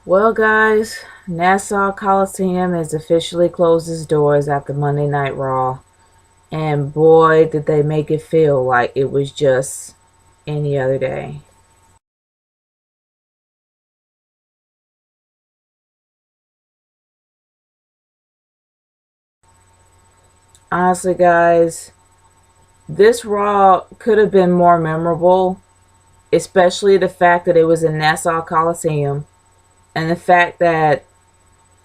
Well, guys, Nassau Coliseum has officially closed its doors after Monday Night Raw. And boy, did they make it feel like it was just any other day. Honestly, guys, this Raw could have been more memorable, especially the fact that it was in Nassau Coliseum and the fact that,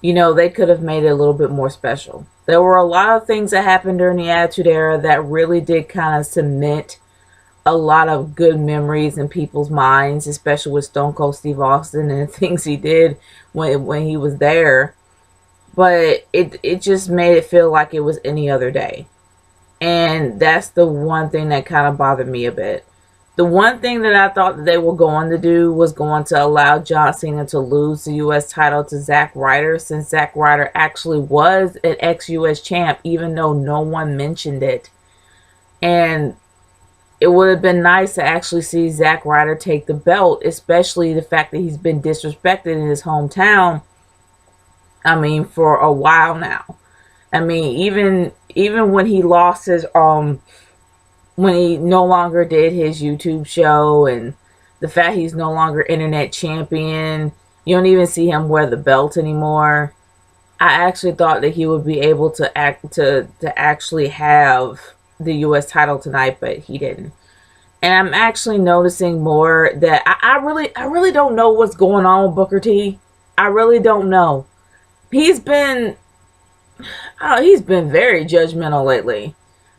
they could have made it a little bit more special. There were a lot of things that happened during the Attitude Era that really did kind of cement a lot of good memories in people's minds, especially with Stone Cold Steve Austin and the things he did when he was there. But it just made it feel like it was any other day. And that's the one thing that kind of bothered me a bit. The one thing that I thought that they were going to do was going to allow John Cena to lose the U.S. title to Zack Ryder, since Zack Ryder actually was an ex-U.S. champ, even though no one mentioned it. And it would have been nice to actually see Zack Ryder take the belt, especially the fact that he's been disrespected in his hometown. I mean, for a while now. I mean, even when he lost his when he no longer did his YouTube show, and the fact he's no longer internet champion, you don't even see him wear the belt anymore. I actually thought that he would be able to actually have the U.S. title tonight, but he didn't. And I'm actually noticing more that I really don't know what's going on with Booker T. I really don't know. He's been he's been very judgmental lately.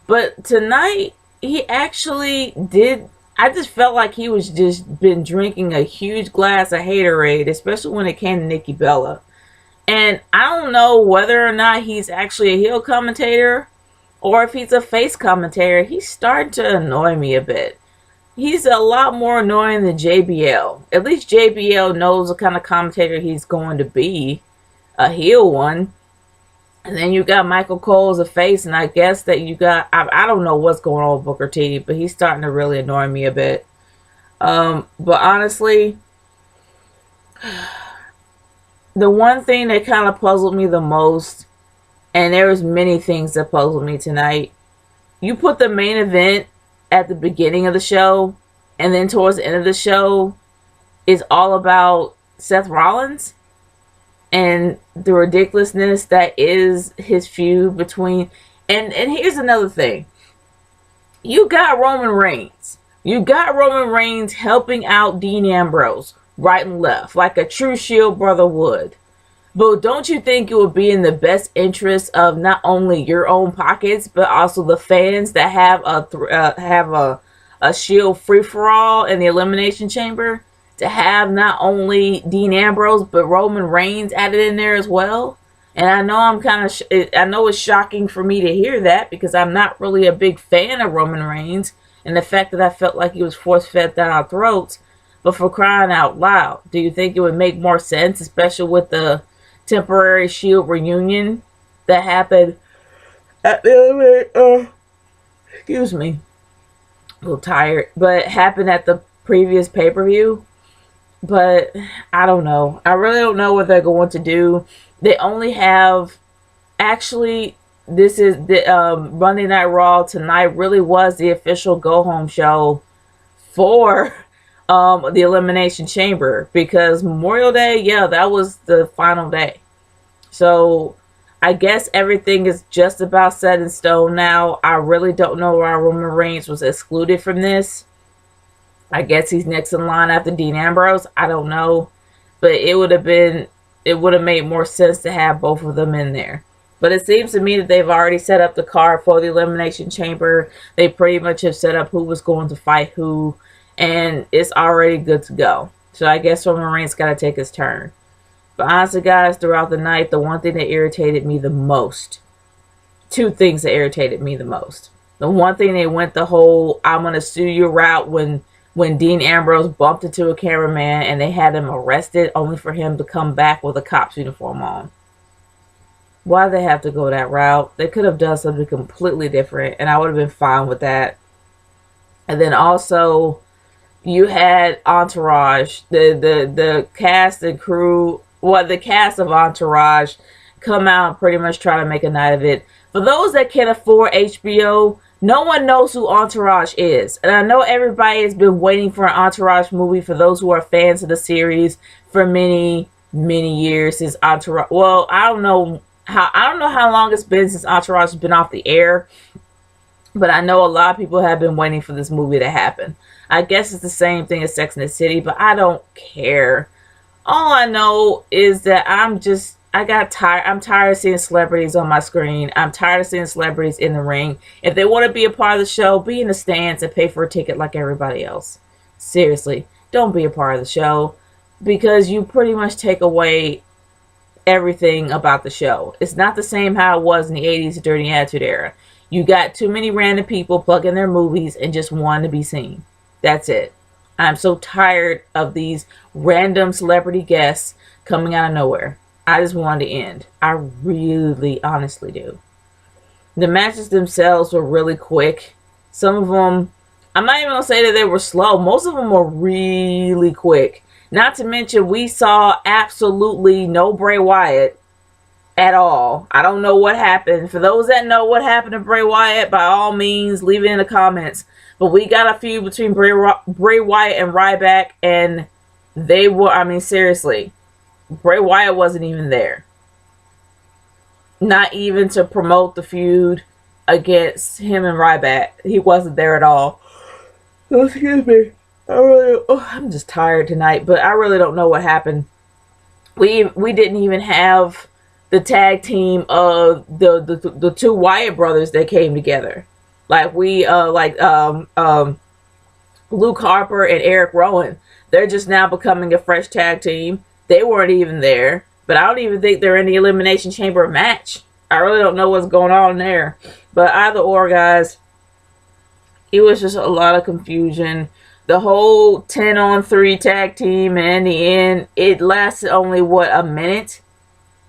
But tonight he actually did. I just felt like he was just been drinking a huge glass of haterade, especially when it came to Nikki Bella. And I don't know whether or not he's actually a heel commentator or if he's a face commentator. He's starting to annoy me a bit. He's a lot more annoying than JBL. At least JBL knows the kind of commentator he's going to be, a heel one. And then you got Michael Cole as a face, and I guess that you got, I don't know what's going on with Booker T, but he's starting to really annoy me a bit. But honestly, the one thing that kind of puzzled me the most, and there was many things that puzzled me tonight, you put the main event at the beginning of the show, and then towards the end of the show is all about Seth Rollins and the ridiculousness that is his feud between. And here's another thing. You got Roman Reigns. You got Roman Reigns helping out Dean Ambrose right and left, like a true Shield brother would. But don't you think it would be in the best interest of not only your own pockets, but also the fans that have a Shield free for all in the Elimination Chamber, to have not only Dean Ambrose but Roman Reigns added in there as well? And I know I know it's shocking for me to hear that, because I'm not really a big fan of Roman Reigns, and the fact that I felt like he was force fed down our throats. But for crying out loud, do you think it would make more sense, especially with the temporary Shield reunion that happened at the excuse me, a little tired, but happened at the previous pay-per-view? But I don't know. I really don't know what they're going to do. They only have, actually, this is the Monday Night Raw tonight really was the official go home show for the Elimination Chamber, because Memorial Day, yeah, that was the final day. So I guess everything is just about set in stone now. I really don't know why Roman Reigns was excluded from this. I guess he's next in line after Dean Ambrose. I don't know. But it would have made more sense to have both of them in there. But it seems to me that they've already set up the card for the Elimination Chamber. They pretty much have set up who was going to fight who, and it's already good to go. So I guess Roman Reigns got to take his turn. But honestly, guys, throughout the night, the one thing that irritated me the most, two things that irritated me the most. The one thing, they went the whole "I'm gonna sue you" route when Dean Ambrose bumped into a cameraman and they had him arrested, only for him to come back with a cop's uniform on. Why did they have to go that route? They could have done something completely different, and I would have been fine with that. And then also, you had Entourage, the cast and crew well, the cast of Entourage come out and pretty much try to make a night of it. For those that can afford HBO, no one knows who Entourage is. And I know everybody has been waiting for an Entourage movie, for those who are fans of the series, for many, many years since Entourage. Well, I don't know how long it's been since Entourage has been off the air, but I know a lot of people have been waiting for this movie to happen. I guess it's the same thing as Sex and the City, but I don't care. All I know is that I got tired. I'm tired of seeing celebrities on my screen. I'm tired of seeing celebrities in the ring. If they want to be a part of the show, be in the stands and pay for a ticket like everybody else. Seriously, don't be a part of the show, because you pretty much take away everything about the show. It's not the same how it was in the 80s Dirty Attitude era. You got too many random people plugging their movies and just wanting to be seen. That's it. I'm so tired of these random celebrity guests coming out of nowhere. I just want it to end. I really, honestly do. The matches themselves were really quick. Some of them, I'm not even going to say that they were slow. Most of them were really quick. Not to mention, we saw absolutely no Bray Wyatt at all. I don't know what happened. For those that know what happened to Bray Wyatt, by all means, leave it in the comments. But we got a feud between Bray Wyatt and Ryback, and they were, I mean, seriously, Bray Wyatt wasn't even there. Not even to promote the feud against him and Ryback. He wasn't there at all. Oh, excuse me. I'm just tired tonight, but I really don't know what happened. We didn't even have the tag team of the two Wyatt brothers that came together. Like Luke Harper and Eric Rowan. They're just now becoming a fresh tag team. They weren't even there, but I don't even think they're in the Elimination Chamber match. I really don't know what's going on there. But either or, guys, it was just a lot of confusion. The whole 10-on-3 tag team, and in the end, it lasted only, a minute?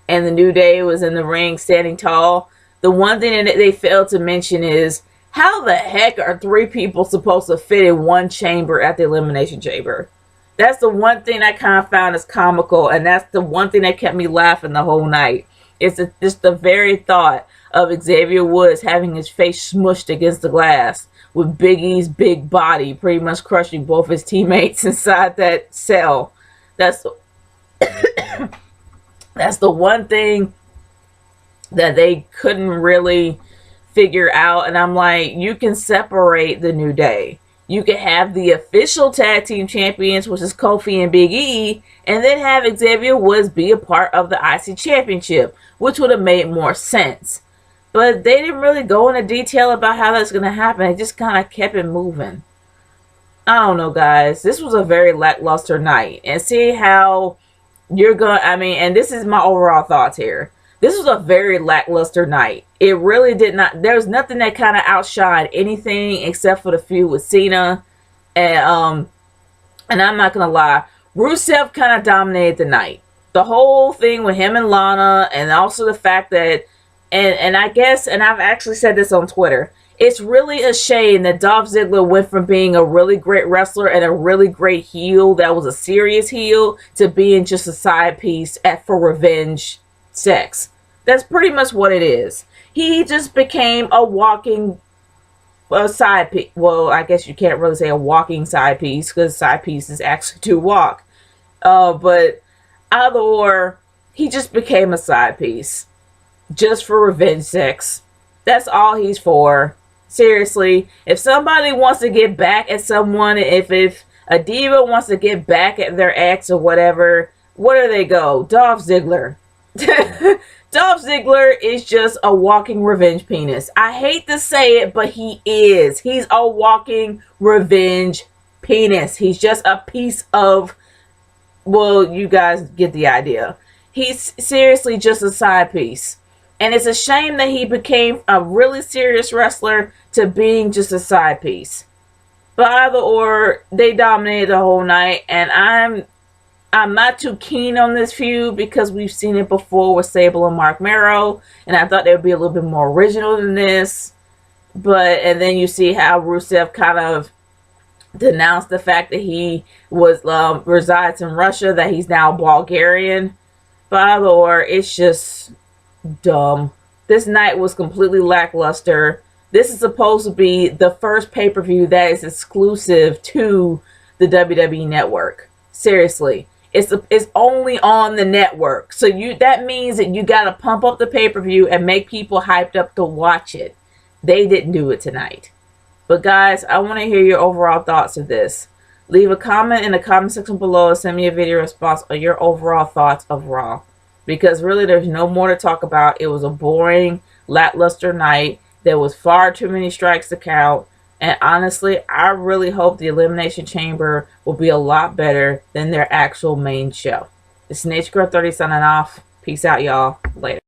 And the New Day was in the ring standing tall. The one thing that they failed to mention is, how the heck are 3 people supposed to fit in one chamber at the Elimination Chamber? That's the one thing I kind of found as comical, and that's the one thing that kept me laughing the whole night. It's just the very thought of Xavier Woods having his face smushed against the glass, with Big E's big body pretty much crushing both his teammates inside that cell. That's that's the one thing that they couldn't really figure out. And I'm like, you can separate the New Day. You can have the official tag team champions, which is Kofi and Big E, and then have Xavier Woods be a part of the IC Championship, which would have made more sense. But they didn't really go into detail about how that's going to happen. They just kind of kept it moving. I don't know, guys. This was a very lackluster night. And see how you're going to, and this is my overall thoughts here. This was a very lackluster night. It really did not, there was nothing that kind of outshined anything except for the feud with Cena. And I'm not going to lie, Rusev kind of dominated the night. The whole thing with him and Lana, and also the fact that, and I guess, and I've actually said this on Twitter, it's really a shame that Dolph Ziggler went from being a really great wrestler and a really great heel that was a serious heel to being just a side piece for revenge sex. That's pretty much what it is. He just became a walking side piece. Well, I guess you can't really say a walking side piece, because side pieces actually do walk. But either or, he just became a side piece. Just for revenge sex. That's all he's for. Seriously, if somebody wants to get back at someone, if a diva wants to get back at their ex or whatever, where do they go? Dolph Ziggler. Dolph Ziggler is just a walking revenge penis. I hate to say it, but he is. He's a walking revenge penis. He's just a piece of, well, you guys get the idea. He's seriously just a side piece. And it's a shame that he became a really serious wrestler to being just a side piece. But either or, they dominated the whole night. And I'm not too keen on this feud because we've seen it before with Sable and Mark Merrow. And I thought they would be a little bit more original than this. And then you see how Rusev kind of denounced the fact that he resides in Russia, that he's now Bulgarian. But either or, it's just dumb. This night was completely lackluster. This is supposed to be the first pay-per-view that is exclusive to the WWE network. Seriously. It's only on the network. So that means that you got to pump up the pay-per-view and make people hyped up to watch it. They didn't do it tonight. But guys, I want to hear your overall thoughts of this. Leave a comment in the comment section below and send me a video response on your overall thoughts of Raw. Because really there's no more to talk about. It was a boring, lackluster night. There was far too many strikes to count. And honestly, I really hope the Elimination Chamber will be a lot better than their actual main show. It's Snitch Girl 30 signing off. Peace out, y'all. Later.